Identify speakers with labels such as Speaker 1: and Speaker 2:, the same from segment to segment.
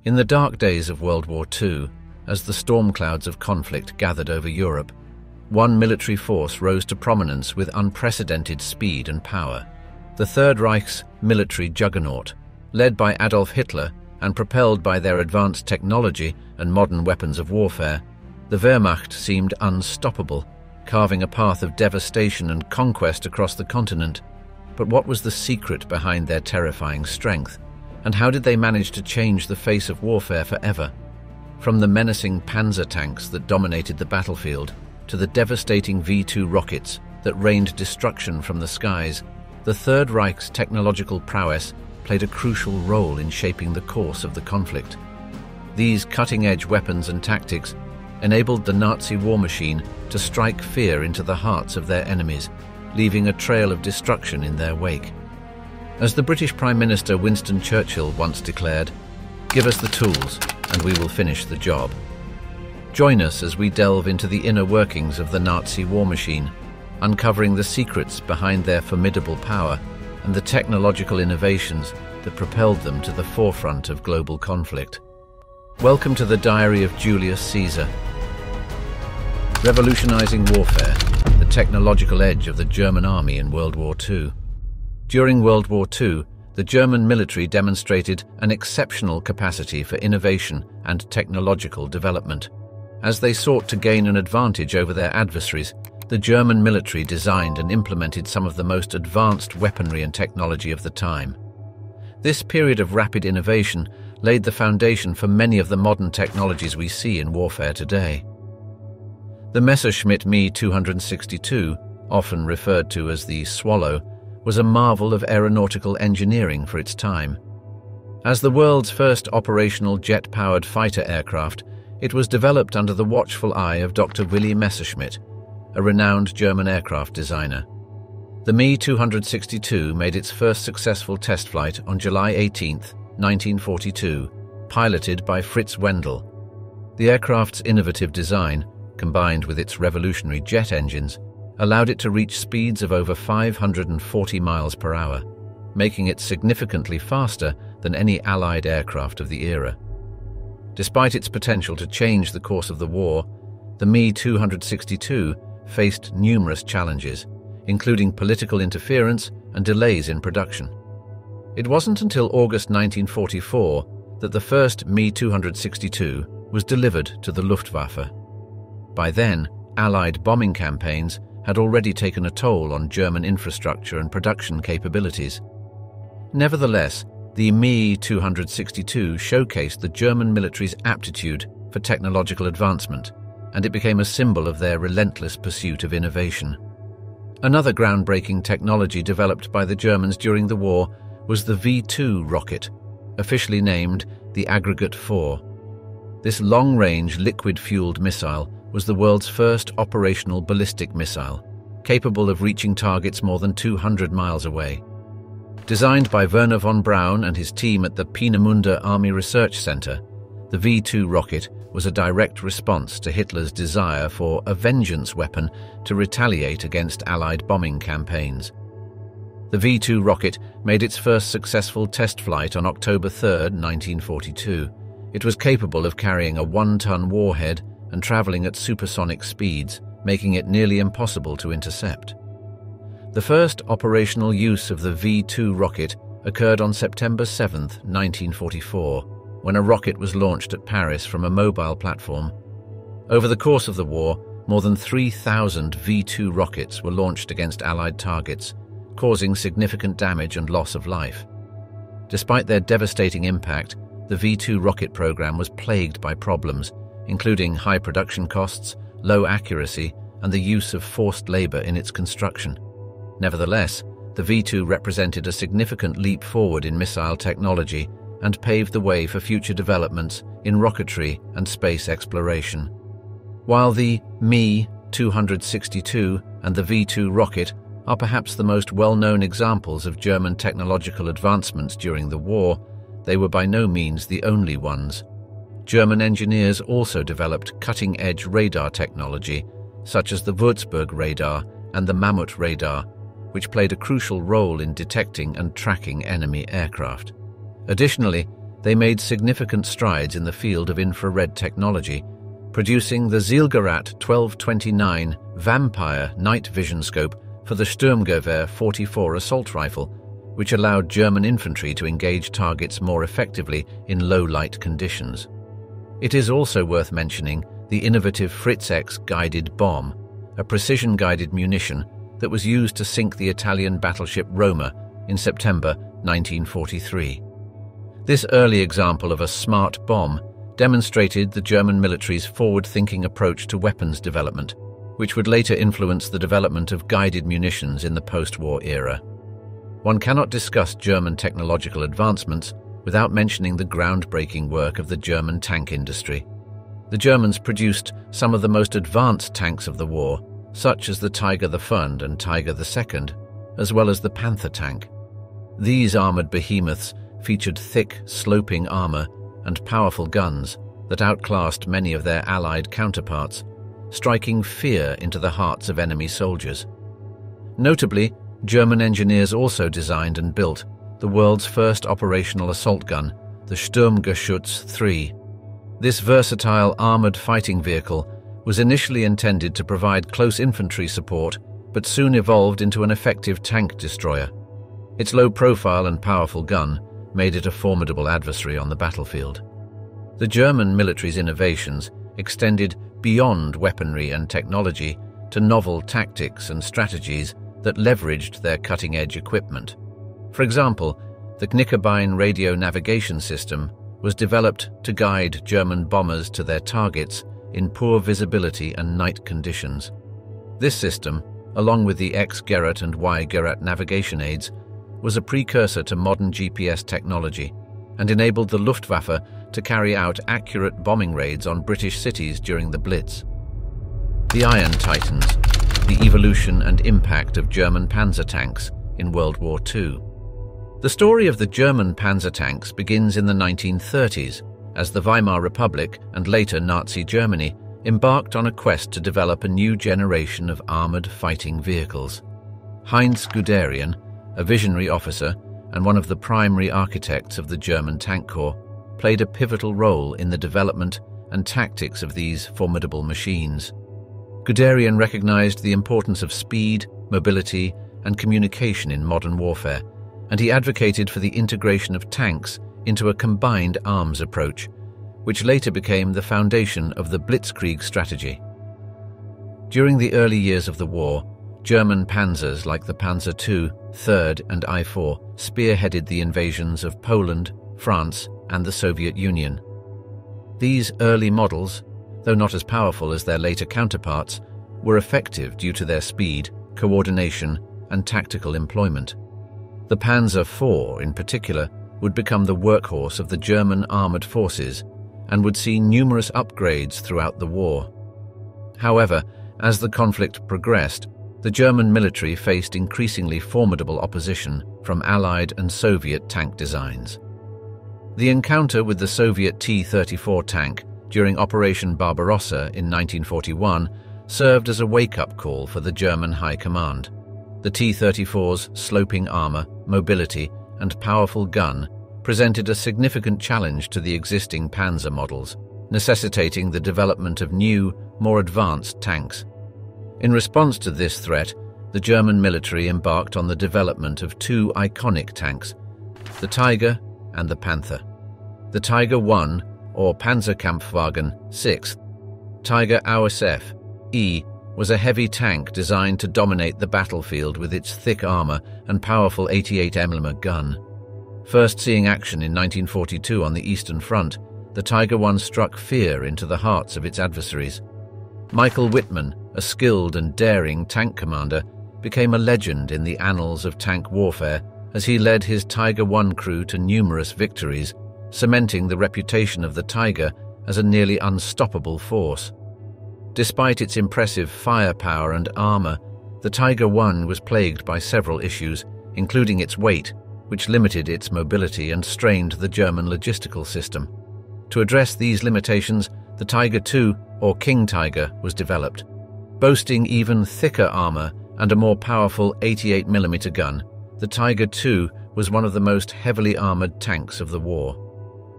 Speaker 1: In the dark days of World War II, as the storm clouds of conflict gathered over Europe, one military force rose to prominence with unprecedented speed and power. The Third Reich's military juggernaut, led by Adolf Hitler and propelled by their advanced technology and modern weapons of warfare, the Wehrmacht seemed unstoppable, carving a path of devastation and conquest across the continent. But what was the secret behind their terrifying strength? And how did they manage to change the face of warfare forever? From the menacing panzer tanks that dominated the battlefield to the devastating V-2 rockets that rained destruction from the skies, the Third Reich's technological prowess played a crucial role in shaping the course of the conflict. These cutting-edge weapons and tactics enabled the Nazi war machine to strike fear into the hearts of their enemies, leaving a trail of destruction in their wake. As the British Prime Minister Winston Churchill once declared, "Give us the tools and we will finish the job." Join us as we delve into the inner workings of the Nazi war machine, uncovering the secrets behind their formidable power and the technological innovations that propelled them to the forefront of global conflict. Welcome to the Diary of Julius Caesar. Revolutionizing Warfare, the technological edge of the German army in World War II. During World War II, the German military demonstrated an exceptional capacity for innovation and technological development. As they sought to gain an advantage over their adversaries, the German military designed and implemented some of the most advanced weaponry and technology of the time. This period of rapid innovation laid the foundation for many of the modern technologies we see in warfare today. The Messerschmitt Me 262, often referred to as the Swallow, was a marvel of aeronautical engineering for its time. As the world's first operational jet-powered fighter aircraft, it was developed under the watchful eye of Dr. Willy Messerschmitt, a renowned German aircraft designer. The Me 262 made its first successful test flight on July 18, 1942, piloted by Fritz Wendel. The aircraft's innovative design, combined with its revolutionary jet engines, allowed it to reach speeds of over 540 miles per hour, making it significantly faster than any Allied aircraft of the era. Despite its potential to change the course of the war, the Me 262 faced numerous challenges, including political interference and delays in production. It wasn't until August 1944 that the first Me 262 was delivered to the Luftwaffe. By then, Allied bombing campaigns had already taken a toll on German infrastructure and production capabilities. Nevertheless, the Me 262 showcased the German military's aptitude for technological advancement, and it became a symbol of their relentless pursuit of innovation. Another groundbreaking technology developed by the Germans during the war was the V-2 rocket, officially named the Aggregate 4. This long-range liquid-fueled missile was the world's first operational ballistic missile, capable of reaching targets more than 200 miles away. Designed by Wernher von Braun and his team at the Peenemünde Army Research Center, the V-2 rocket was a direct response to Hitler's desire for a vengeance weapon to retaliate against Allied bombing campaigns. The V-2 rocket made its first successful test flight on October 3, 1942. It was capable of carrying a 1-ton warhead and traveling at supersonic speeds, making it nearly impossible to intercept. The first operational use of the V-2 rocket occurred on September 7, 1944, when a rocket was launched at Paris from a mobile platform. Over the course of the war, more than 3,000 V-2 rockets were launched against Allied targets, causing significant damage and loss of life. Despite their devastating impact, the V-2 rocket program was plagued by problems, including high production costs, low accuracy, and the use of forced labor in its construction. Nevertheless, the V-2 represented a significant leap forward in missile technology and paved the way for future developments in rocketry and space exploration. While the Me 262 and the V-2 rocket are perhaps the most well-known examples of German technological advancements during the war, they were by no means the only ones. German engineers also developed cutting-edge radar technology, such as the Würzburg radar and the Mammut radar, which played a crucial role in detecting and tracking enemy aircraft. Additionally, they made significant strides in the field of infrared technology, producing the Zielgerät 1229 Vampire night vision scope for the Sturmgewehr 44 assault rifle, which allowed German infantry to engage targets more effectively in low-light conditions. It is also worth mentioning the innovative Fritz X guided bomb, a precision-guided munition that was used to sink the Italian battleship Roma in September 1943. This early example of a smart bomb demonstrated the German military's forward-thinking approach to weapons development, which would later influence the development of guided munitions in the post-war era. One cannot discuss German technological advancements without mentioning the groundbreaking work of the German tank industry. The Germans produced some of the most advanced tanks of the war, such as the Tiger I and Tiger II, as well as the Panther tank. These armored behemoths featured thick, sloping armor and powerful guns that outclassed many of their Allied counterparts, striking fear into the hearts of enemy soldiers. Notably, German engineers also designed and built the world's first operational assault gun, the Sturmgeschütz III. This versatile armored fighting vehicle was initially intended to provide close infantry support, but soon evolved into an effective tank destroyer. Its low profile and powerful gun made it a formidable adversary on the battlefield. The German military's innovations extended beyond weaponry and technology to novel tactics and strategies that leveraged their cutting-edge equipment. For example, the Knickebein radio navigation system was developed to guide German bombers to their targets in poor visibility and night conditions. This system, along with the X-Gerät and Y-Gerät navigation aids, was a precursor to modern GPS technology and enabled the Luftwaffe to carry out accurate bombing raids on British cities during the Blitz. The Iron Titans, the evolution and impact of German panzer tanks in World War II. The story of the German panzer tanks begins in the 1930s, as the Weimar Republic and later Nazi Germany embarked on a quest to develop a new generation of armored fighting vehicles. Heinz Guderian, a visionary officer and one of the primary architects of the German tank corps, played a pivotal role in the development and tactics of these formidable machines. Guderian recognized the importance of speed, mobility, and communication in modern warfare, and he advocated for the integration of tanks into a combined arms approach, which later became the foundation of the Blitzkrieg strategy. During the early years of the war, German panzers like the Panzer II, Third, and I-4 spearheaded the invasions of Poland, France, and the Soviet Union. These early models, though not as powerful as their later counterparts, were effective due to their speed, coordination, and tactical employment. The Panzer IV, in particular, would become the workhorse of the German armored forces and would see numerous upgrades throughout the war. However, as the conflict progressed, the German military faced increasingly formidable opposition from Allied and Soviet tank designs. The encounter with the Soviet T-34 tank during Operation Barbarossa in 1941 served as a wake-up call for the German High Command. The T-34's sloping armor, mobility, and powerful gun presented a significant challenge to the existing Panzer models, necessitating the development of new, more advanced tanks. In response to this threat, the German military embarked on the development of two iconic tanks, the Tiger and the Panther. The Tiger I, or Panzerkampfwagen 6, Tiger AUSF E, was a heavy tank designed to dominate the battlefield with its thick armor and powerful 88 mm gun. First seeing action in 1942 on the Eastern Front, the Tiger I struck fear into the hearts of its adversaries. Michael Wittmann, a skilled and daring tank commander, became a legend in the annals of tank warfare as he led his Tiger I crew to numerous victories, cementing the reputation of the Tiger as a nearly unstoppable force. Despite its impressive firepower and armor, the Tiger I was plagued by several issues, including its weight, which limited its mobility and strained the German logistical system. To address these limitations, the Tiger II, or King Tiger, was developed. Boasting even thicker armor and a more powerful 88 mm gun, the Tiger II was one of the most heavily armored tanks of the war.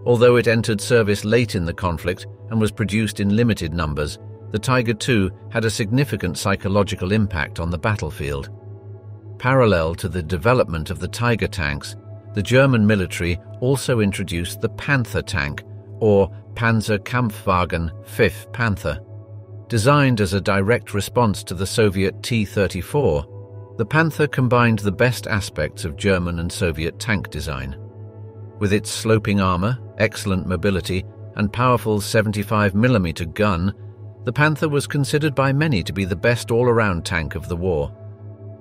Speaker 1: Although it entered service late in the conflict and was produced in limited numbers, the Tiger II had a significant psychological impact on the battlefield. Parallel to the development of the Tiger tanks, the German military also introduced the Panther tank, or Panzer Kampfwagen 5th Panther. Designed as a direct response to the Soviet T-34, the Panther combined the best aspects of German and Soviet tank design. With its sloping armor, excellent mobility, and powerful 75mm gun, the Panther was considered by many to be the best all-around tank of the war.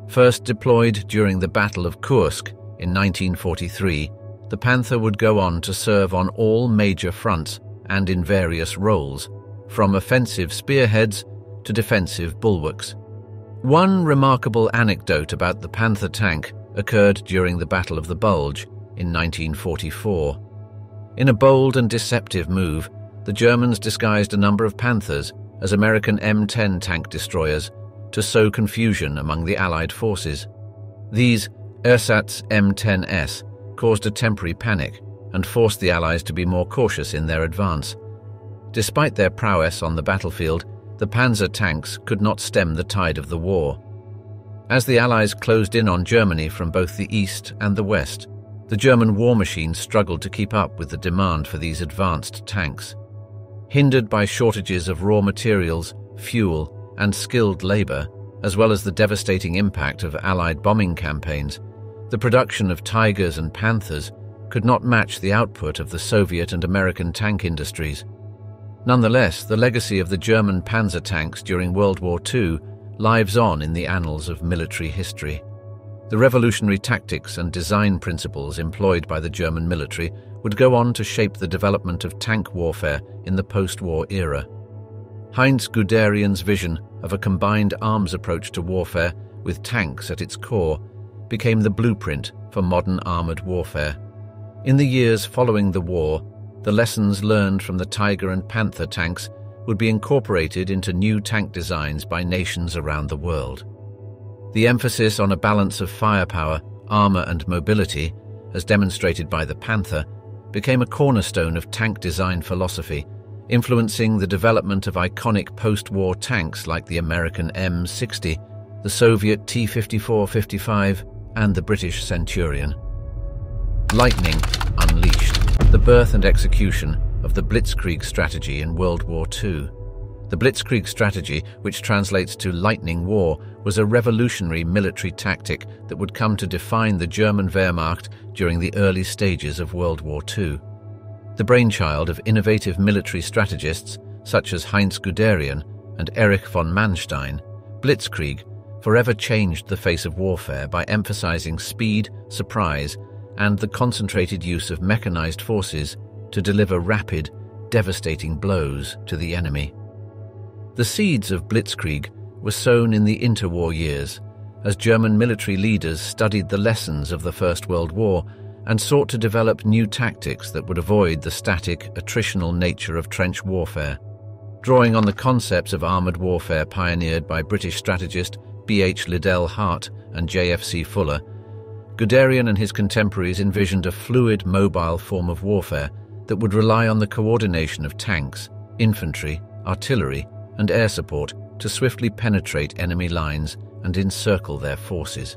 Speaker 1: First deployed during the Battle of Kursk in 1943, the Panther would go on to serve on all major fronts and in various roles, from offensive spearheads to defensive bulwarks. One remarkable anecdote about the Panther tank occurred during the Battle of the Bulge in 1944. In a bold and deceptive move, the Germans disguised a number of Panthers as American M10 tank destroyers to sow confusion among the Allied forces. These ersatz M10s caused a temporary panic and forced the Allies to be more cautious in their advance. Despite their prowess on the battlefield, the Panzer tanks could not stem the tide of the war. As the Allies closed in on Germany from both the east and the west, the German war machine struggled to keep up with the demand for these advanced tanks. Hindered by shortages of raw materials, fuel, and skilled labor, as well as the devastating impact of Allied bombing campaigns, the production of Tigers and Panthers could not match the output of the Soviet and American tank industries. Nonetheless, the legacy of the German Panzer tanks during World War II lives on in the annals of military history. The revolutionary tactics and design principles employed by the German military would go on to shape the development of tank warfare in the post-war era. Heinz Guderian's vision of a combined arms approach to warfare with tanks at its core became the blueprint for modern armored warfare. In the years following the war, the lessons learned from the Tiger and Panther tanks would be incorporated into new tank designs by nations around the world. The emphasis on a balance of firepower, armor, and mobility, as demonstrated by the Panther, became a cornerstone of tank design philosophy, influencing the development of iconic post-war tanks like the American M60, the Soviet T-54-55, and the British Centurion. Lightning unleashed. The birth and execution of the Blitzkrieg strategy in World War II. The Blitzkrieg strategy, which translates to lightning war, was a revolutionary military tactic that would come to define the German Wehrmacht during the early stages of World War II. The brainchild of innovative military strategists such as Heinz Guderian and Erich von Manstein, Blitzkrieg forever changed the face of warfare by emphasizing speed, surprise, and the concentrated use of mechanized forces to deliver rapid, devastating blows to the enemy. The seeds of Blitzkrieg were sown in the interwar years, as German military leaders studied the lessons of the First World War and sought to develop new tactics that would avoid the static, attritional nature of trench warfare. Drawing on the concepts of armored warfare pioneered by British strategist B.H. Liddell Hart and J.F.C. Fuller, Guderian and his contemporaries envisioned a fluid, mobile form of warfare that would rely on the coordination of tanks, infantry, artillery, and air support to swiftly penetrate enemy lines and encircle their forces.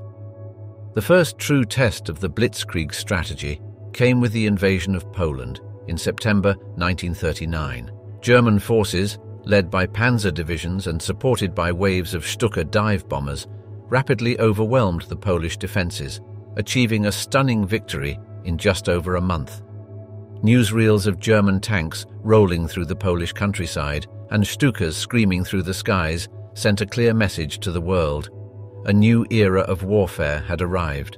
Speaker 1: The first true test of the Blitzkrieg strategy came with the invasion of Poland in September 1939. German forces, led by panzer divisions and supported by waves of Stuka dive bombers, rapidly overwhelmed the Polish defenses, achieving a stunning victory in just over a month. Newsreels of German tanks rolling through the Polish countryside and Stukas screaming through the skies sent a clear message to the world. A new era of warfare had arrived.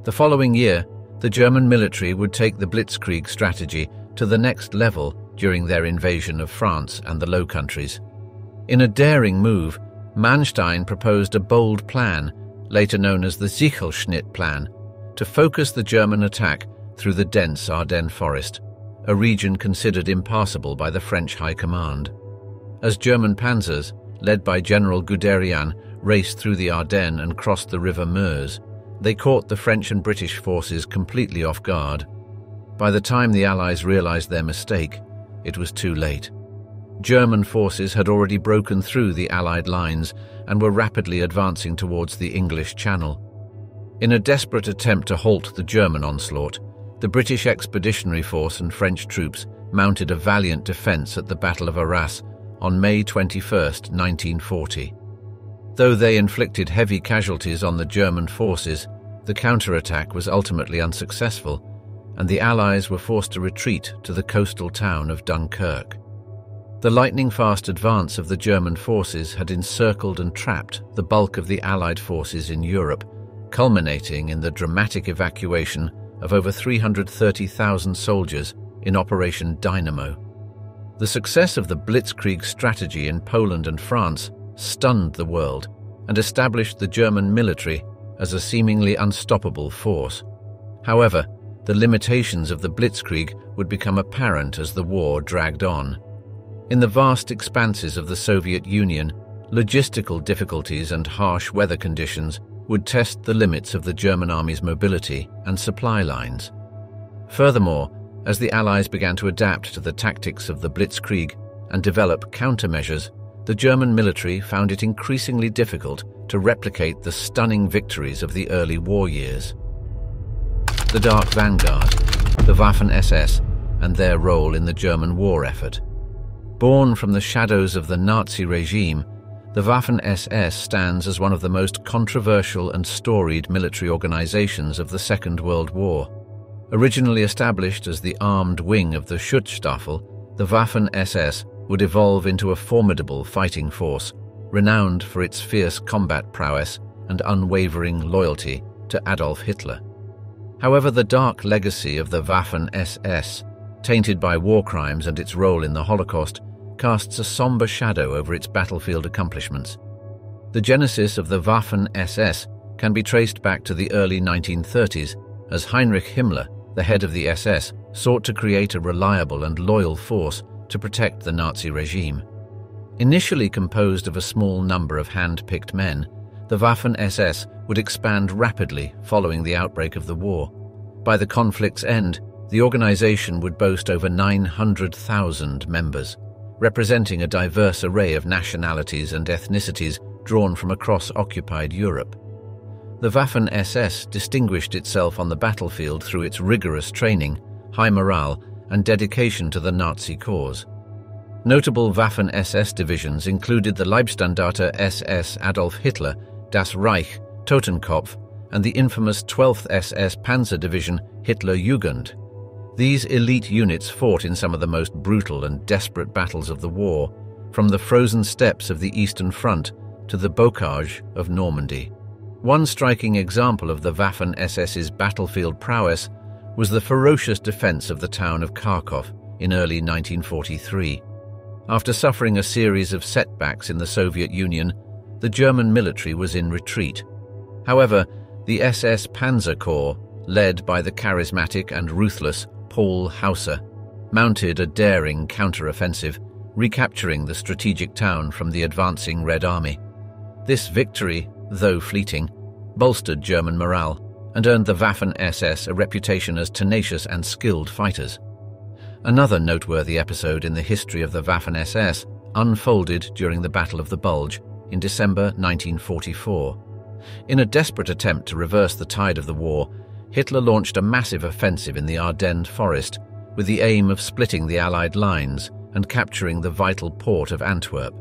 Speaker 1: The following year, the German military would take the Blitzkrieg strategy to the next level during their invasion of France and the Low Countries. In a daring move, Manstein proposed a bold plan, later known as the Sichelschnitt Plan, to focus the German attack through the dense Ardennes forest, a region considered impassable by the French High Command. As German panzers, led by General Guderian, raced through the Ardennes and crossed the river Meuse, they caught the French and British forces completely off guard. By the time the Allies realized their mistake, it was too late. German forces had already broken through the Allied lines and were rapidly advancing towards the English Channel. In a desperate attempt to halt the German onslaught, the British Expeditionary Force and French troops mounted a valiant defense at the Battle of Arras on May 21, 1940. Though they inflicted heavy casualties on the German forces, the counterattack was ultimately unsuccessful, and the Allies were forced to retreat to the coastal town of Dunkirk. The lightning-fast advance of the German forces had encircled and trapped the bulk of the Allied forces in Europe, culminating in the dramatic evacuation of over 330,000 soldiers in Operation Dynamo. The success of the Blitzkrieg strategy in Poland and France stunned the world and established the German military as a seemingly unstoppable force. However, the limitations of the Blitzkrieg would become apparent as the war dragged on. In the vast expanses of the Soviet Union, logistical difficulties and harsh weather conditions would test the limits of the German army's mobility and supply lines. Furthermore, as the Allies began to adapt to the tactics of the Blitzkrieg and develop countermeasures, the German military found it increasingly difficult to replicate the stunning victories of the early war years. The Dark Vanguard, the Waffen-SS, and their role in the German war effort. Born from the shadows of the Nazi regime, the Waffen-SS stands as one of the most controversial and storied military organizations of the Second World War. Originally established as the armed wing of the Schutzstaffel, the Waffen-SS would evolve into a formidable fighting force, renowned for its fierce combat prowess and unwavering loyalty to Adolf Hitler. However, the dark legacy of the Waffen-SS, tainted by war crimes and its role in the Holocaust, casts a somber shadow over its battlefield accomplishments. The genesis of the Waffen-SS can be traced back to the early 1930s, as Heinrich Himmler, the head of the SS, sought to create a reliable and loyal force to protect the Nazi regime. Initially composed of a small number of hand-picked men, the Waffen-SS would expand rapidly following the outbreak of the war. By the conflict's end, the organization would boast over 900,000 members, representing a diverse array of nationalities and ethnicities drawn from across occupied Europe. The Waffen-SS distinguished itself on the battlefield through its rigorous training, high morale, and dedication to the Nazi cause. Notable Waffen-SS divisions included the Leibstandarte SS Adolf Hitler, Das Reich, Totenkopf, and the infamous 12th SS Panzer Division Hitlerjugend. These elite units fought in some of the most brutal and desperate battles of the war, from the frozen steppes of the Eastern Front to the bocage of Normandy. One striking example of the Waffen-SS's battlefield prowess was the ferocious defense of the town of Kharkov in early 1943. After suffering a series of setbacks in the Soviet Union, the German military was in retreat. However, the SS Panzer Corps, led by the charismatic and ruthless Paul Hauser, mounted a daring counter-offensive, recapturing the strategic town from the advancing Red Army. This victory, though fleeting, bolstered German morale and earned the Waffen-SS a reputation as tenacious and skilled fighters. Another noteworthy episode in the history of the Waffen-SS unfolded during the Battle of the Bulge in December 1944. In a desperate attempt to reverse the tide of the war, Hitler launched a massive offensive in the Ardennes forest with the aim of splitting the Allied lines and capturing the vital port of Antwerp.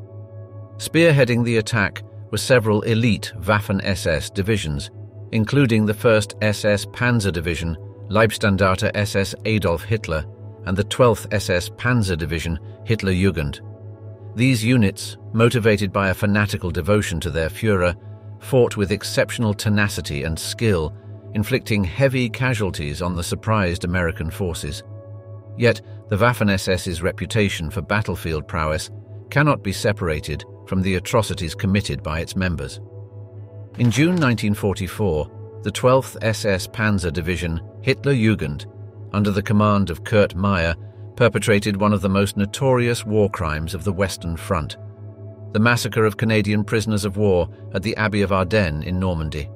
Speaker 1: Spearheading the attack were several elite Waffen-SS divisions, including the 1st SS Panzer Division, Leibstandarte SS Adolf Hitler, and the 12th SS Panzer Division Hitlerjugend. These units, motivated by a fanatical devotion to their Führer, fought with exceptional tenacity and skill, inflicting heavy casualties on the surprised American forces. Yet, the Waffen-SS's reputation for battlefield prowess cannot be separated from the atrocities committed by its members. In June 1944, the 12th SS Panzer Division Hitlerjugend, under the command of Kurt Meyer, perpetrated one of the most notorious war crimes of the Western Front, the massacre of Canadian prisoners of war at the Abbey of Ardennes in Normandy.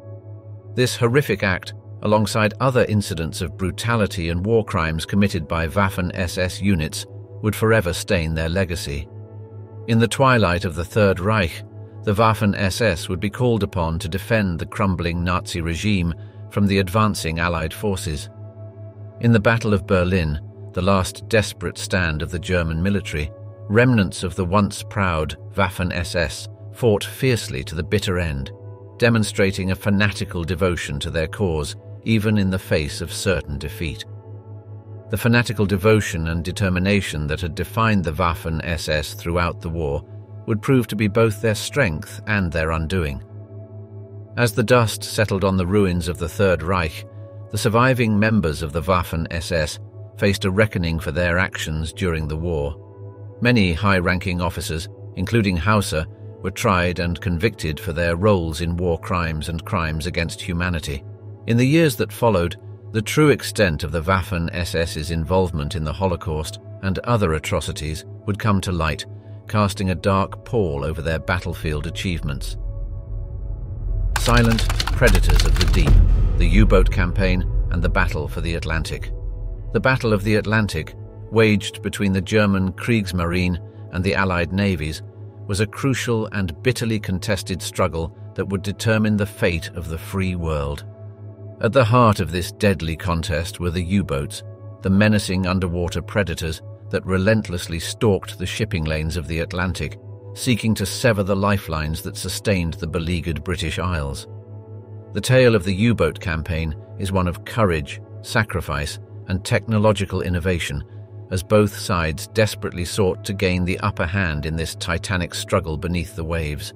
Speaker 1: This horrific act alongside other incidents of brutality and war crimes committed by Waffen-SS units, would forever stain their legacy. In the twilight of the Third Reich, the Waffen-SS would be called upon to defend the crumbling Nazi regime from the advancing Allied forces. In the Battle of Berlin, the last desperate stand of the German military, remnants of the once proud Waffen-SS fought fiercely to the bitter end, demonstrating a fanatical devotion to their cause, even in the face of certain defeat. The fanatical devotion and determination that had defined the Waffen-SS throughout the war would prove to be both their strength and their undoing. As the dust settled on the ruins of the Third Reich, the surviving members of the Waffen-SS faced a reckoning for their actions during the war. Many high-ranking officers, including Hauser, were tried and convicted for their roles in war crimes and crimes against humanity. In the years that followed, the true extent of the Waffen-SS's involvement in the Holocaust and other atrocities would come to light, casting a dark pall over their battlefield achievements. Silent predators of the deep, the U-boat campaign and the Battle for the Atlantic. The Battle of the Atlantic, waged between the German Kriegsmarine and the Allied navies, was a crucial and bitterly contested struggle that would determine the fate of the free world. At the heart of this deadly contest were the U-boats, the menacing underwater predators that relentlessly stalked the shipping lanes of the Atlantic, seeking to sever the lifelines that sustained the beleaguered British Isles. The tale of the U-boat campaign is one of courage, sacrifice, and technological innovation, as both sides desperately sought to gain the upper hand in this titanic struggle beneath the waves.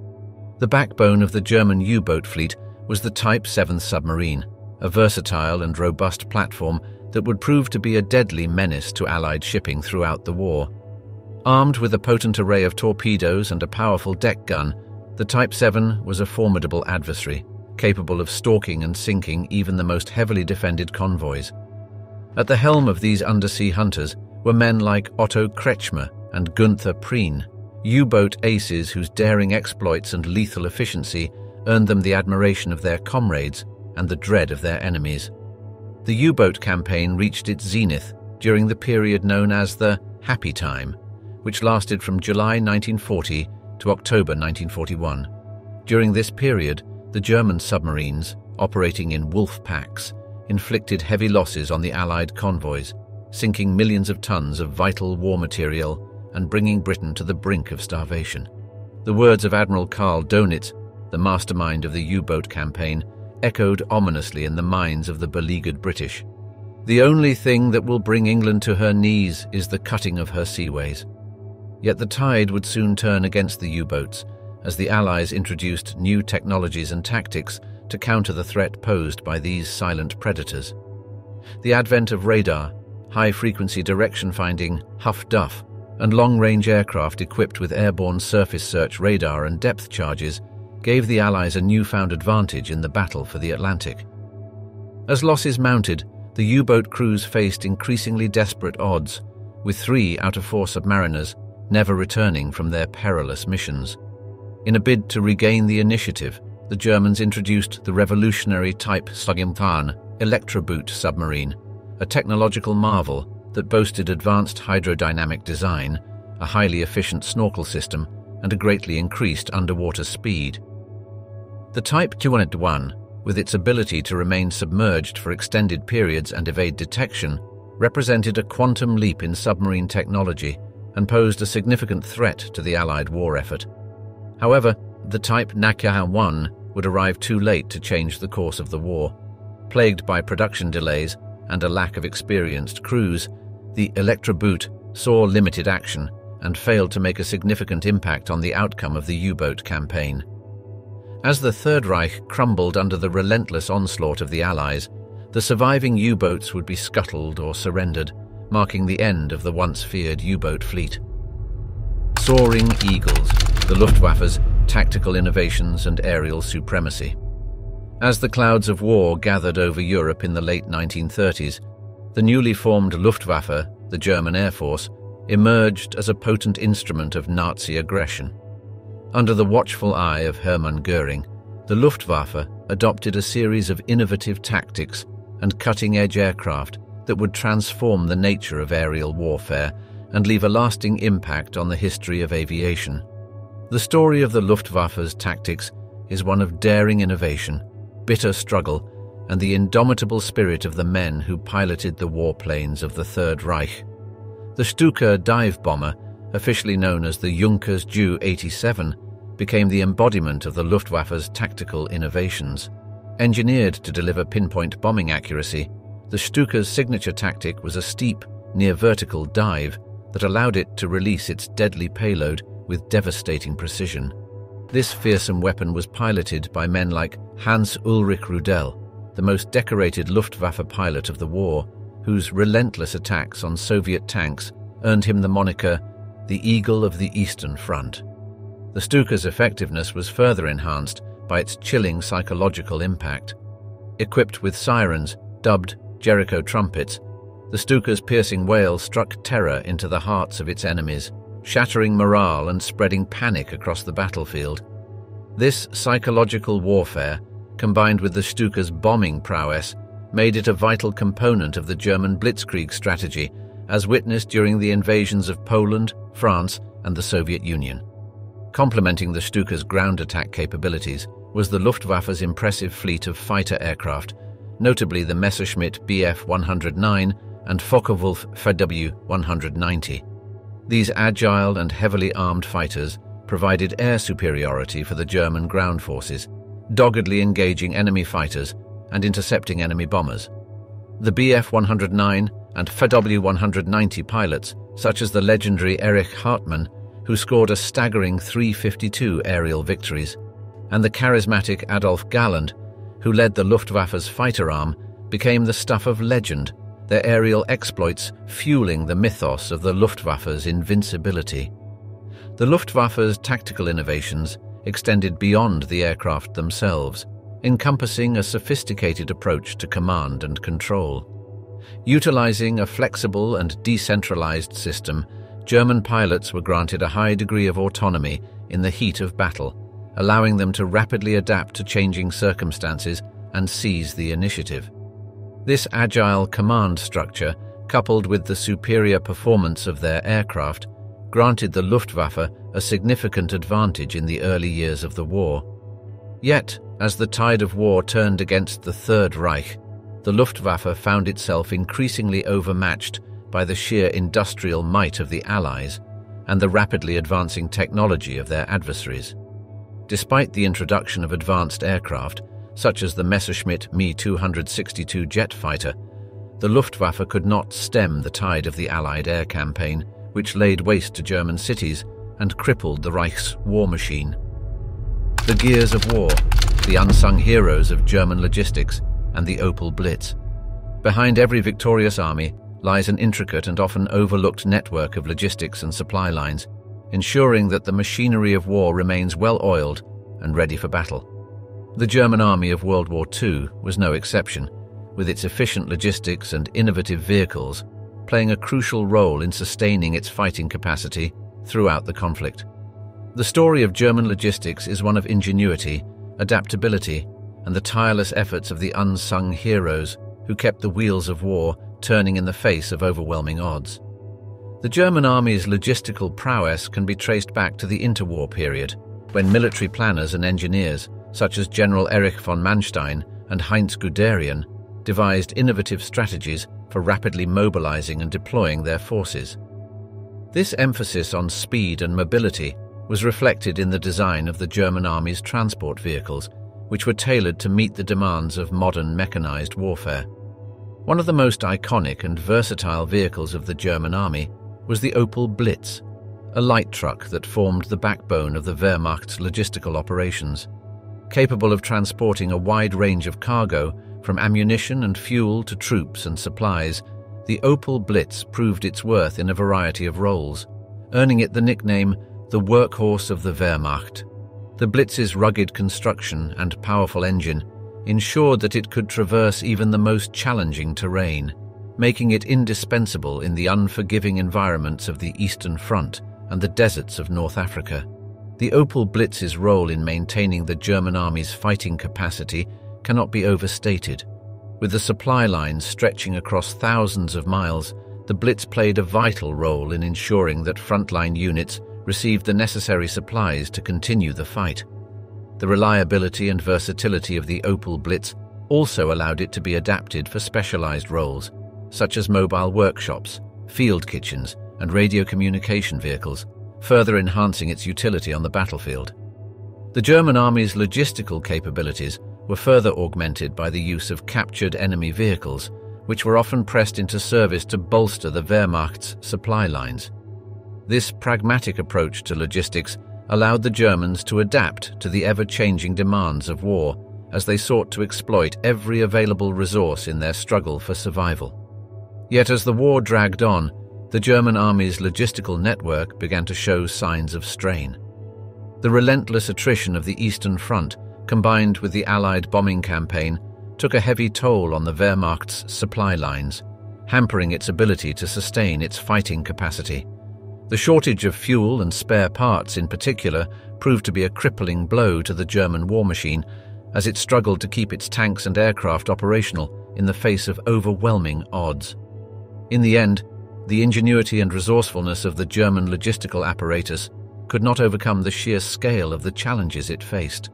Speaker 1: The backbone of the German U-boat fleet was the Type 7 submarine, a versatile and robust platform that would prove to be a deadly menace to Allied shipping throughout the war. Armed with a potent array of torpedoes and a powerful deck gun, the Type 7 was a formidable adversary, capable of stalking and sinking even the most heavily defended convoys. At the helm of these undersea hunters were men like Otto Kretschmer and Günther Prien, U-boat aces whose daring exploits and lethal efficiency earned them the admiration of their comrades and the dread of their enemies. The U-boat campaign reached its zenith during the period known as the Happy Time, which lasted from July 1940 to October 1941. During this period, the German submarines, operating in wolf packs, inflicted heavy losses on the Allied convoys, sinking millions of tons of vital war material and bringing Britain to the brink of starvation. The words of Admiral Karl Dönitz, the mastermind of the U-boat campaign, echoed ominously in the minds of the beleaguered British. The only thing that will bring England to her knees is the cutting of her seaways. Yet the tide would soon turn against the U-boats as the Allies introduced new technologies and tactics to counter the threat posed by these silent predators. The advent of radar, high-frequency direction-finding HUF-DUF, and long-range aircraft equipped with airborne surface search radar and depth charges gave the Allies a newfound advantage in the battle for the Atlantic. As losses mounted, the U-boat crews faced increasingly desperate odds, with 3 out of 4 submariners never returning from their perilous missions. In a bid to regain the initiative, the Germans introduced the revolutionary Type Sugemtan Electroboot submarine, a technological marvel that boasted advanced hydrodynamic design, a highly efficient snorkel system, and a greatly increased underwater speed. The Type 201, with its ability to remain submerged for extended periods and evade detection, represented a quantum leap in submarine technology and posed a significant threat to the Allied war effort. However, the Type Nakhia 1 would arrive too late to change the course of the war. Plagued by production delays and a lack of experienced crews, the Electroboot saw limited action and failed to make a significant impact on the outcome of the U-boat campaign. As the Third Reich crumbled under the relentless onslaught of the Allies, the surviving U-boats would be scuttled or surrendered, marking the end of the once feared U-boat fleet. Soaring Eagles, the Luftwaffe's tactical innovations and aerial supremacy. As the clouds of war gathered over Europe in the late 1930s, the newly formed Luftwaffe, the German Air Force, emerged as a potent instrument of Nazi aggression. Under the watchful eye of Hermann Göring, the Luftwaffe adopted a series of innovative tactics and cutting-edge aircraft that would transform the nature of aerial warfare and leave a lasting impact on the history of aviation. The story of the Luftwaffe's tactics is one of daring innovation, bitter struggle, and the indomitable spirit of the men who piloted the warplanes of the Third Reich. The Stuka dive bomber, officially known as the Junkers Ju-87, became the embodiment of the Luftwaffe's tactical innovations. Engineered to deliver pinpoint bombing accuracy, the Stuka's signature tactic was a steep, near-vertical dive that allowed it to release its deadly payload with devastating precision. This fearsome weapon was piloted by men like Hans-Ulrich Rudel, the most decorated Luftwaffe pilot of the war, whose relentless attacks on Soviet tanks earned him the moniker the Eagle of the Eastern Front. The Stuka's effectiveness was further enhanced by its chilling psychological impact. Equipped with sirens, dubbed Jericho trumpets, the Stuka's piercing wail struck terror into the hearts of its enemies, shattering morale and spreading panic across the battlefield. This psychological warfare, combined with the Stuka's bombing prowess, made it a vital component of the German Blitzkrieg strategy, as witnessed during the invasions of Poland, France, and the Soviet Union. Complementing the Stuka's ground attack capabilities was the Luftwaffe's impressive fleet of fighter aircraft, notably the Messerschmitt Bf 109 and Focke-Wulf Fw 190. These agile and heavily armed fighters provided air superiority for the German ground forces, doggedly engaging enemy fighters and intercepting enemy bombers. The Bf 109 and Fw 190 pilots, such as the legendary Erich Hartmann, who scored a staggering 352 aerial victories, and the charismatic Adolf Galland, who led the Luftwaffe's fighter arm, became the stuff of legend, their aerial exploits fueling the mythos of the Luftwaffe's invincibility. The Luftwaffe's tactical innovations extended beyond the aircraft themselves, encompassing a sophisticated approach to command and control. Utilizing a flexible and decentralized system, German pilots were granted a high degree of autonomy in the heat of battle, allowing them to rapidly adapt to changing circumstances and seize the initiative. This agile command structure, coupled with the superior performance of their aircraft, granted the Luftwaffe a significant advantage in the early years of the war. Yet, as the tide of war turned against the Third Reich, the Luftwaffe found itself increasingly overmatched by the sheer industrial might of the Allies and the rapidly advancing technology of their adversaries. Despite the introduction of advanced aircraft, such as the Messerschmitt Me 262 jet fighter, the Luftwaffe could not stem the tide of the Allied air campaign, which laid waste to German cities and crippled the Reich's war machine. The gears of war, the unsung heroes of German logistics, and the Opel Blitz. Behind every victorious army lies an intricate and often overlooked network of logistics and supply lines, ensuring that the machinery of war remains well-oiled and ready for battle. The German army of World War II was no exception, with its efficient logistics and innovative vehicles playing a crucial role in sustaining its fighting capacity throughout the conflict. The story of German logistics is one of ingenuity, adaptability, and the tireless efforts of the unsung heroes who kept the wheels of war turning in the face of overwhelming odds. The German army's logistical prowess can be traced back to the interwar period, when military planners and engineers, such as General Erich von Manstein and Heinz Guderian, devised innovative strategies for rapidly mobilizing and deploying their forces. This emphasis on speed and mobility was reflected in the design of the German army's transport vehicles, which were tailored to meet the demands of modern mechanized warfare. One of the most iconic and versatile vehicles of the German army was the Opel Blitz, a light truck that formed the backbone of the Wehrmacht's logistical operations. Capable of transporting a wide range of cargo, from ammunition and fuel to troops and supplies, the Opel Blitz proved its worth in a variety of roles, earning it the nickname the workhorse of the Wehrmacht. The Blitz's rugged construction and powerful engine ensured that it could traverse even the most challenging terrain, making it indispensable in the unforgiving environments of the Eastern Front and the deserts of North Africa. The Opel Blitz's role in maintaining the German army's fighting capacity cannot be overstated. With the supply lines stretching across thousands of miles, the Blitz played a vital role in ensuring that frontline units received the necessary supplies to continue the fight. The reliability and versatility of the Opel Blitz also allowed it to be adapted for specialized roles, such as mobile workshops, field kitchens, and radio communication vehicles, further enhancing its utility on the battlefield. The German army's logistical capabilities were further augmented by the use of captured enemy vehicles, which were often pressed into service to bolster the Wehrmacht's supply lines. This pragmatic approach to logistics allowed the Germans to adapt to the ever-changing demands of war as they sought to exploit every available resource in their struggle for survival. Yet as the war dragged on, the German army's logistical network began to show signs of strain. The relentless attrition of the Eastern Front, combined with the Allied bombing campaign, took a heavy toll on the Wehrmacht's supply lines, hampering its ability to sustain its fighting capacity. The shortage of fuel and spare parts in particular proved to be a crippling blow to the German war machine as it struggled to keep its tanks and aircraft operational in the face of overwhelming odds. In the end, the ingenuity and resourcefulness of the German logistical apparatus could not overcome the sheer scale of the challenges it faced.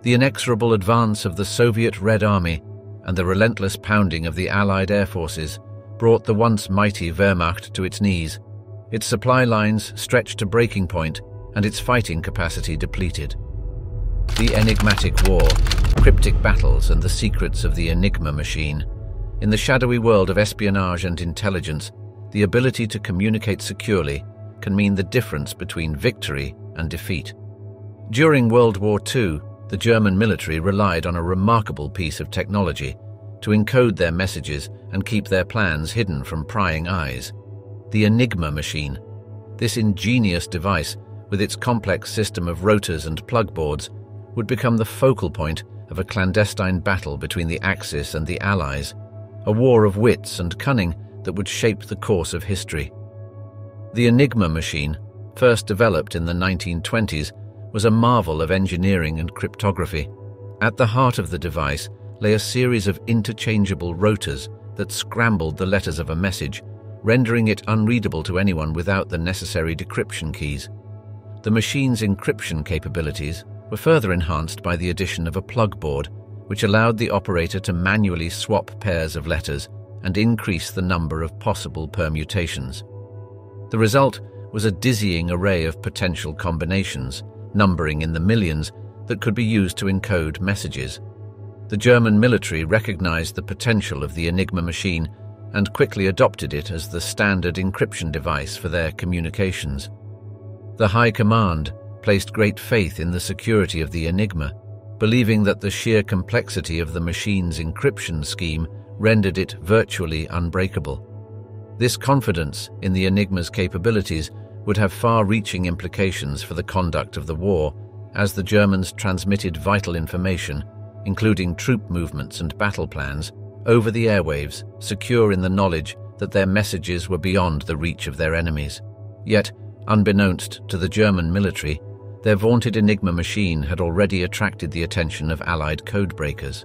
Speaker 1: The inexorable advance of the Soviet Red Army and the relentless pounding of the Allied air forces brought the once mighty Wehrmacht to its knees. Its supply lines stretched to breaking point and its fighting capacity depleted. The enigmatic war, cryptic battles, and the secrets of the Enigma machine. In the shadowy world of espionage and intelligence, the ability to communicate securely can mean the difference between victory and defeat. During World War II, the German military relied on a remarkable piece of technology to encode their messages and keep their plans hidden from prying eyes: the Enigma machine. This ingenious device, with its complex system of rotors and plug boards, would become the focal point of a clandestine battle between the Axis and the Allies, a war of wits and cunning that would shape the course of history. The Enigma machine, first developed in the 1920s, was a marvel of engineering and cryptography. At the heart of the device lay a series of interchangeable rotors that scrambled the letters of a message, rendering it unreadable to anyone without the necessary decryption keys. The machine's encryption capabilities were further enhanced by the addition of a plug board, which allowed the operator to manually swap pairs of letters and increase the number of possible permutations. The result was a dizzying array of potential combinations, numbering in the millions, that could be used to encode messages. The German military recognized the potential of the Enigma machine and quickly adopted it as the standard encryption device for their communications. The High Command placed great faith in the security of the Enigma, believing that the sheer complexity of the machine's encryption scheme rendered it virtually unbreakable. This confidence in the Enigma's capabilities would have far-reaching implications for the conduct of the war, as the Germans transmitted vital information, including troop movements and battle plans, over the airwaves, secure in the knowledge that their messages were beyond the reach of their enemies. Yet, unbeknownst to the German military, their vaunted Enigma machine had already attracted the attention of Allied codebreakers.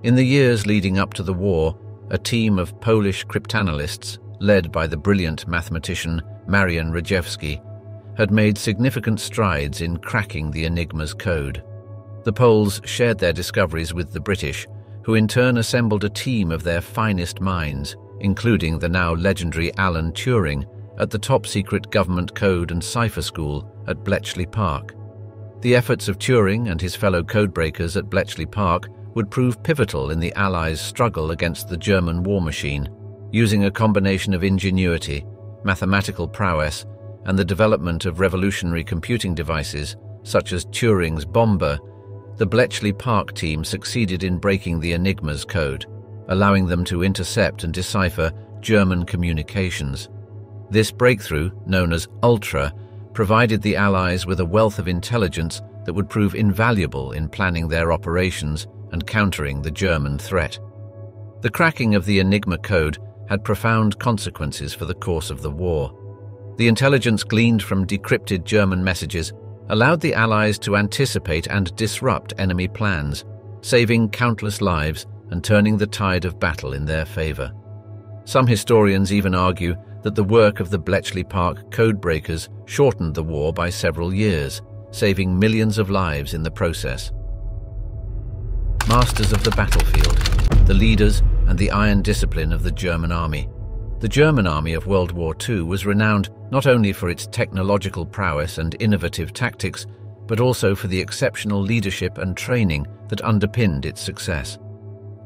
Speaker 1: In the years leading up to the war, a team of Polish cryptanalysts, led by the brilliant mathematician Marian Rejewski, had made significant strides in cracking the Enigma's code. The Poles shared their discoveries with the British, who in turn assembled a team of their finest minds, including the now legendary Alan Turing, at the top-secret government code and cipher school at Bletchley Park. The efforts of Turing and his fellow codebreakers at Bletchley Park would prove pivotal in the Allies' struggle against the German war machine. Using a combination of ingenuity, mathematical prowess, and the development of revolutionary computing devices, such as Turing's bomber, the Bletchley Park team succeeded in breaking the Enigma's code, allowing them to intercept and decipher German communications. This breakthrough, known as Ultra, provided the Allies with a wealth of intelligence that would prove invaluable in planning their operations and countering the German threat. The cracking of the Enigma code had profound consequences for the course of the war. The intelligence gleaned from decrypted German messages allowed the Allies to anticipate and disrupt enemy plans, saving countless lives and turning the tide of battle in their favor. Some historians even argue that the work of the Bletchley Park codebreakers shortened the war by several years, saving millions of lives in the process. Masters of the battlefield, the leaders and the iron discipline of the German army. The German army of World War II was renowned not only for its technological prowess and innovative tactics, but also for the exceptional leadership and training that underpinned its success.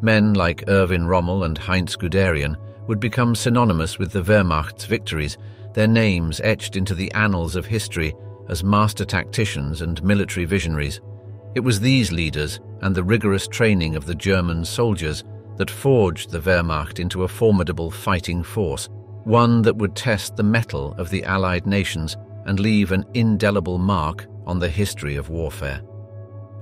Speaker 1: Men like Erwin Rommel and Heinz Guderian would become synonymous with the Wehrmacht's victories, their names etched into the annals of history as master tacticians and military visionaries. It was these leaders and the rigorous training of the German soldiers that forged the Wehrmacht into a formidable fighting force, one that would test the mettle of the Allied nations and leave an indelible mark on the history of warfare.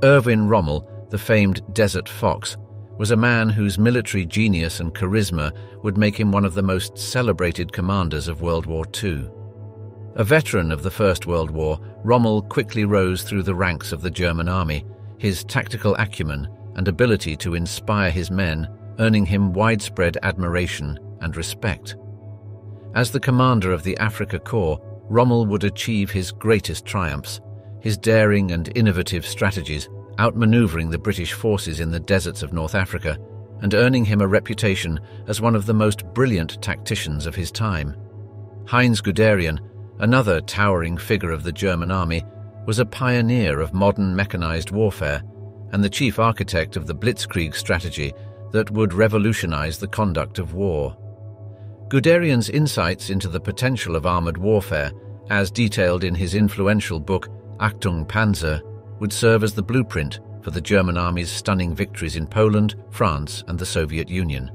Speaker 1: Erwin Rommel, the famed Desert Fox, was a man whose military genius and charisma would make him one of the most celebrated commanders of World War II. A veteran of the First World War, Rommel quickly rose through the ranks of the German army, his tactical acumen and ability to inspire his men earning him widespread admiration and respect. As the commander of the Afrika Korps, Rommel would achieve his greatest triumphs, his daring and innovative strategies outmaneuvering the British forces in the deserts of North Africa and earning him a reputation as one of the most brilliant tacticians of his time. Heinz Guderian, another towering figure of the German army, was a pioneer of modern mechanized warfare and the chief architect of the Blitzkrieg strategy that would revolutionize the conduct of war. Guderian's insights into the potential of armored warfare, as detailed in his influential book Achtung Panzer, would serve as the blueprint for the German army's stunning victories in Poland, France, and the Soviet Union.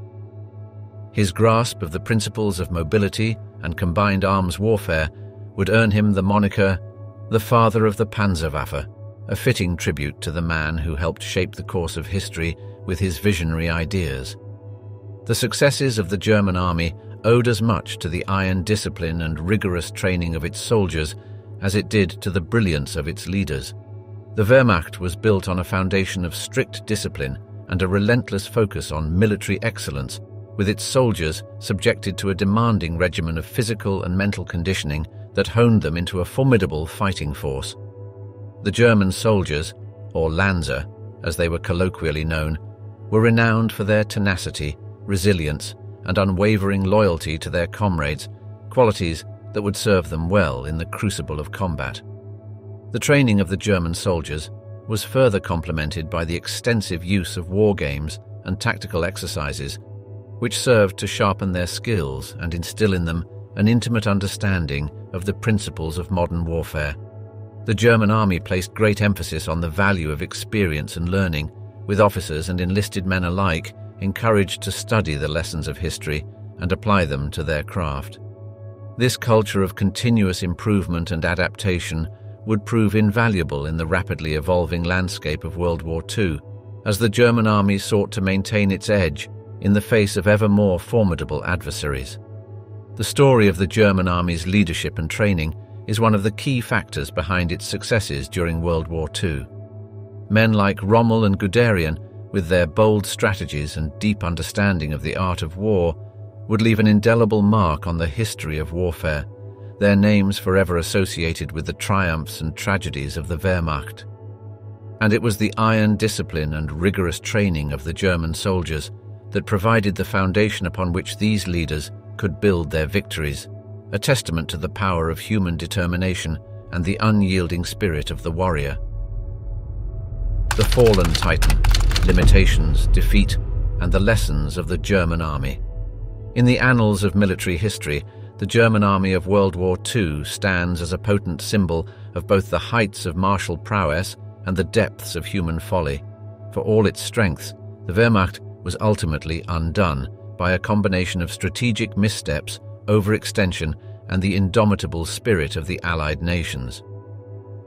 Speaker 1: His grasp of the principles of mobility and combined arms warfare would earn him the moniker the father of the Panzerwaffe, a fitting tribute to the man who helped shape the course of history with his visionary ideas. The successes of the German army owed as much to the iron discipline and rigorous training of its soldiers as it did to the brilliance of its leaders. The Wehrmacht was built on a foundation of strict discipline and a relentless focus on military excellence, with its soldiers subjected to a demanding regimen of physical and mental conditioning that honed them into a formidable fighting force. The German soldiers, or Lanzer, as they were colloquially known, were renowned for their tenacity, resilience, and unwavering loyalty to their comrades, qualities that would serve them well in the crucible of combat. The training of the German soldiers was further complemented by the extensive use of war games and tactical exercises, which served to sharpen their skills and instill in them an intimate understanding of the principles of modern warfare. The German army placed great emphasis on the value of experience and learning, with officers and enlisted men alike encouraged to study the lessons of history and apply them to their craft. This culture of continuous improvement and adaptation would prove invaluable in the rapidly evolving landscape of World War II, as the German army sought to maintain its edge in the face of ever more formidable adversaries. The story of the German army's leadership and training is one of the key factors behind its successes during World War II. Men like Rommel and Guderian, with their bold strategies and deep understanding of the art of war, would leave an indelible mark on the history of warfare, their names forever associated with the triumphs and tragedies of the Wehrmacht. And it was the iron discipline and rigorous training of the German soldiers that provided the foundation upon which these leaders could build their victories, a testament to the power of human determination and the unyielding spirit of the warrior. The fallen Titan, limitations, defeat, and the lessons of the German army. In the annals of military history, the German army of World War II stands as a potent symbol of both the heights of martial prowess and the depths of human folly. For all its strengths, the Wehrmacht was ultimately undone by a combination of strategic missteps, overextension, and the indomitable spirit of the Allied nations.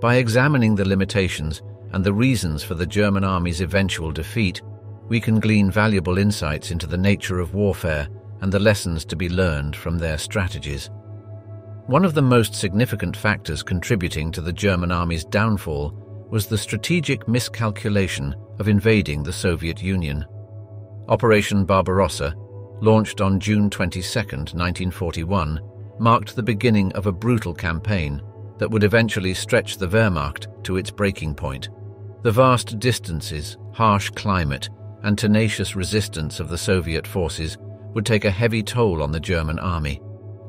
Speaker 1: By examining the limitations and the reasons for the German army's eventual defeat, we can glean valuable insights into the nature of warfare and the lessons to be learned from their strategies. One of the most significant factors contributing to the German army's downfall was the strategic miscalculation of invading the Soviet Union. Operation Barbarossa, launched on June 22, 1941, marked the beginning of a brutal campaign that would eventually stretch the Wehrmacht to its breaking point. The vast distances, harsh climate, and tenacious resistance of the Soviet forces would take a heavy toll on the German army,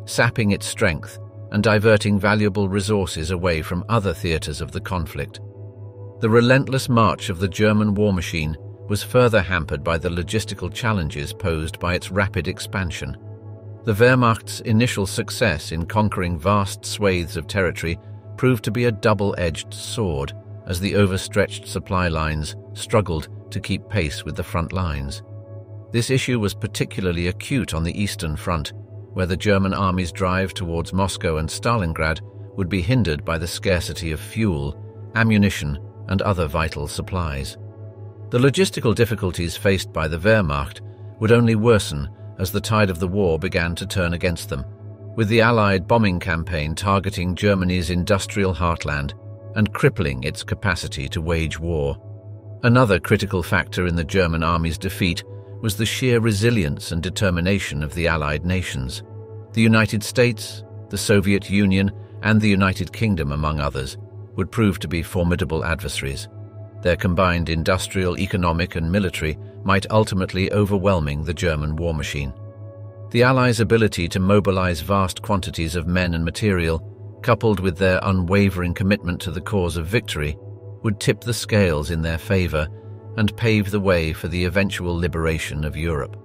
Speaker 1: sapping its strength and diverting valuable resources away from other theaters of the conflict. The relentless march of the German war machine was further hampered by the logistical challenges posed by its rapid expansion. The Wehrmacht's initial success in conquering vast swathes of territory proved to be a double-edged sword as the overstretched supply lines struggled to keep pace with the front lines. This issue was particularly acute on the Eastern Front, where the German army's drive towards Moscow and Stalingrad would be hindered by the scarcity of fuel, ammunition, and other vital supplies. The logistical difficulties faced by the Wehrmacht would only worsen as the tide of the war began to turn against them, with the Allied bombing campaign targeting Germany's industrial heartland and crippling its capacity to wage war. Another critical factor in the German army's defeat was the sheer resilience and determination of the Allied nations. The United States, the Soviet Union, and the United Kingdom, among others, would prove to be formidable adversaries. Their combined industrial, economic, and military might ultimately overwhelming the German war machine. The Allies' ability to mobilize vast quantities of men and material, coupled with their unwavering commitment to the cause of victory, would tip the scales in their favor and pave the way for the eventual liberation of Europe.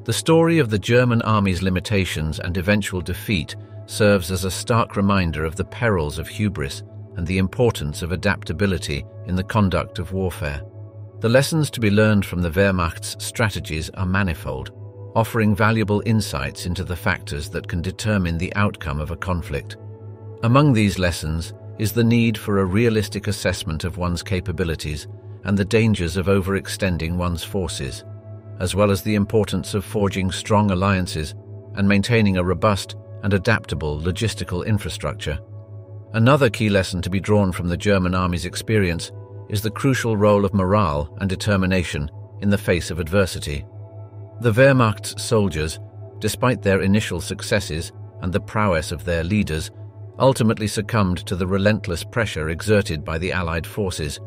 Speaker 1: The story of the German army's limitations and eventual defeat serves as a stark reminder of the perils of hubris and the importance of adaptability in the conduct of warfare. The lessons to be learned from the Wehrmacht's strategies are manifold, offering valuable insights into the factors that can determine the outcome of a conflict. Among these lessons is the need for a realistic assessment of one's capabilities and the dangers of overextending one's forces, as well as the importance of forging strong alliances and maintaining a robust and adaptable logistical infrastructure. Another key lesson to be drawn from the German army's experience is the crucial role of morale and determination in the face of adversity. The Wehrmacht's soldiers, despite their initial successes and the prowess of their leaders, ultimately succumbed to the relentless pressure exerted by the Allied forces.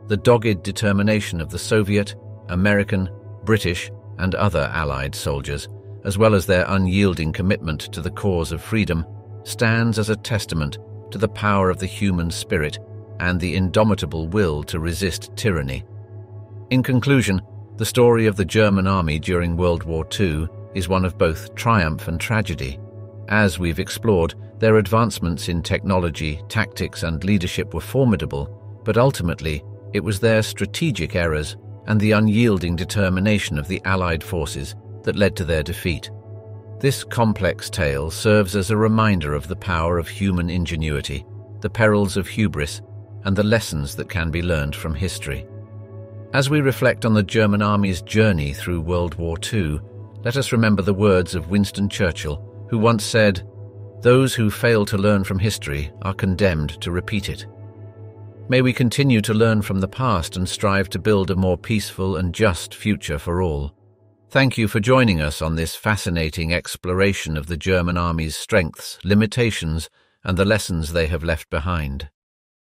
Speaker 1: The dogged determination of the Soviet, American, British, and other Allied soldiers, as well as their unyielding commitment to the cause of freedom, stands as a testament to the power of the human spirit and the indomitable will to resist tyranny. In conclusion, the story of the German army during World War II is one of both triumph and tragedy. As we've explored, their advancements in technology, tactics, and leadership were formidable, but ultimately, it was their strategic errors and the unyielding determination of the Allied forces that led to their defeat. This complex tale serves as a reminder of the power of human ingenuity, the perils of hubris, and the lessons that can be learned from history. As we reflect on the German army's journey through World War II, let us remember the words of Winston Churchill, who once said, "Those who fail to learn from history are condemned to repeat it." May we continue to learn from the past and strive to build a more peaceful and just future for all. Thank you for joining us on this fascinating exploration of the German army's strengths, limitations, and the lessons they have left behind.